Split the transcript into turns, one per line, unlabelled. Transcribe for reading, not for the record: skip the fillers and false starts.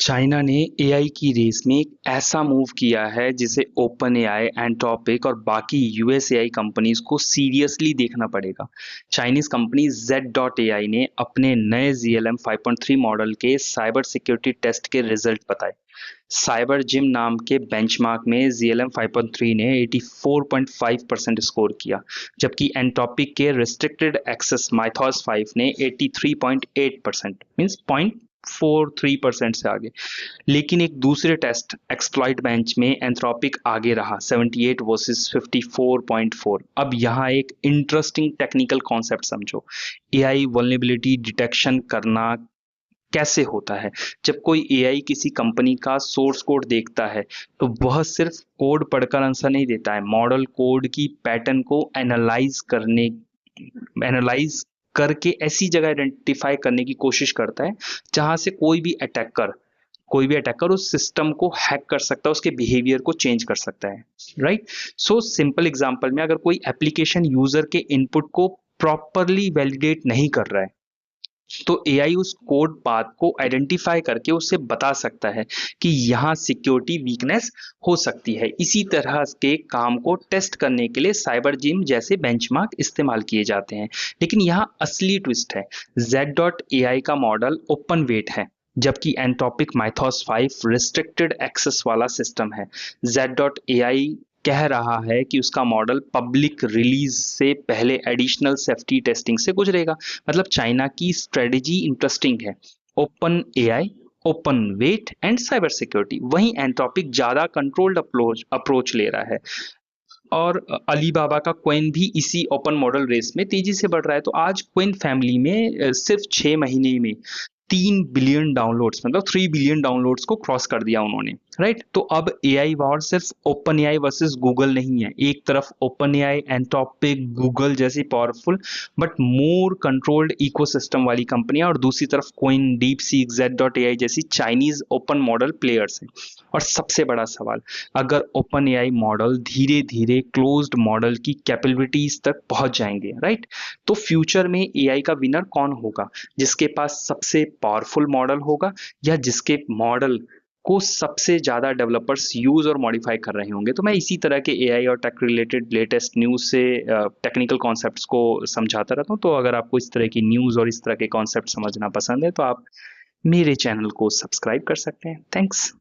China ने AI की race में एक ऐसा मूव किया है जिसे ओपन एआई, एंट्रोपिक और बाकी यूएस एआई कंपनीज को सीरियसली देखना पड़ेगा। चाइनीज कंपनी Z.ai ने अपने नए ZLM 5.3 मॉडल के साइबर सिक्योरिटी टेस्ट के रिजल्ट बताए। साइबर जिम नाम के बेंचमार्क में ZLM 5.3 ने 84.5% स्कोर किया, जबकि एंट्रोपिक के रिस्ट्रिक्टेड एक्सेस माइथॉस 5 ने 83.8% मींस 0.43% से आगे। लेकिन एक दूसरे टेस्ट एक्सप्लॉइट बेंच में एंथ्रोपिक आगे रहा 78 वर्सेस 54.4। अब यहाँ एक इंटरेस्टिंग टेक्निकल कॉन्सेप्ट समझो। एआई वल्नरेबिलिटी डिटेक्शन करना कैसे होता है? जब कोई एआई किसी कंपनी का सोर्स कोड देखता है तो वह सिर्फ कोड पढ़कर आंसर नहीं देता है, मॉडल कोड की पैटर्न को एनालाइज करके ऐसी जगह आइडेंटिफाई करने की कोशिश करता है जहां से कोई भी अटैकर उस सिस्टम को हैक कर सकता है, उसके बिहेवियर को चेंज कर सकता है। राइट। सो सिंपल एग्जांपल में, अगर कोई एप्लीकेशन यूजर के इनपुट को प्रॉपरली वैलिडेट नहीं कर रहा है तो एआई उस कोड पाथ को आइडेंटिफाई करके उसे बता सकता है कि यहाँ सिक्योरिटी वीकनेस हो सकती है। इसी तरह के काम को टेस्ट करने के लिए साइबर जिम जैसे बेंचमार्क इस्तेमाल किए जाते हैं। लेकिन यहाँ असली ट्विस्ट है, Z.ai का मॉडल ओपन वेट है, जबकि एंट्रोपिक माइथॉस 5 रिस्ट्रिक्टेड एक्सेस वाला सिस्टम है। Z.ai कह रहा है कि उसका मॉडल पब्लिक रिलीज से पहले एडिशनल सेफ्टी टेस्टिंग से गुजरेगा। मतलब चाइना की स्ट्रेटेजी इंटरेस्टिंग है, open AI, open weight and cyber security. वहीं एंट्रोपिक ज्यादा कंट्रोल्ड अप्रोच ले रहा है। और अलीबाबा का क्विन भी इसी ओपन मॉडल रेस में तेजी से बढ़ रहा है। तो आज क्विन फैमिली में सिर्फ 6 महीने में 3 बिलियन डाउनलोड्स, मतलब 3 बिलियन डाउनलोड्स को क्रॉस कर दिया उन्होंने। राइट। तो अब एआई वॉर सिर्फ ओपन एआई वर्सेस गूगल नहीं है। एक तरफ ओपन एआई, एंट्रोपिक, गूगल जैसी powerful but more controlled ecosystem वाली कंपनियां, और दूसरी तरफ कोइन, डीप सीक, Z.ai जैसी चाइनीज ओपन मॉडल प्लेयर्स हैं। और सबसे बड़ा सवाल, अगर ओपन एआई मॉडल धीरे धीरे क्लोज्ड मॉडल की कैपेबिलिटीज तक पहुंच जाएंगे, राइट, तो फ्यूचर में एआई का विनर कौन होगा? जिसके पास सबसे पावरफुल मॉडल होगा, या जिसके मॉडल को सबसे ज्यादा डेवलपर्स यूज और मॉडिफाई कर रहे होंगे? तो मैं इसी तरह के एआई और टेक रिलेटेड लेटेस्ट न्यूज से टेक्निकल कॉन्सेप्ट्स को समझाता रहता हूँ। तो अगर आपको इस तरह की न्यूज और इस तरह के कॉन्सेप्ट समझना पसंद है तो आप मेरे चैनल को सब्सक्राइब कर सकते हैं। थैंक्स।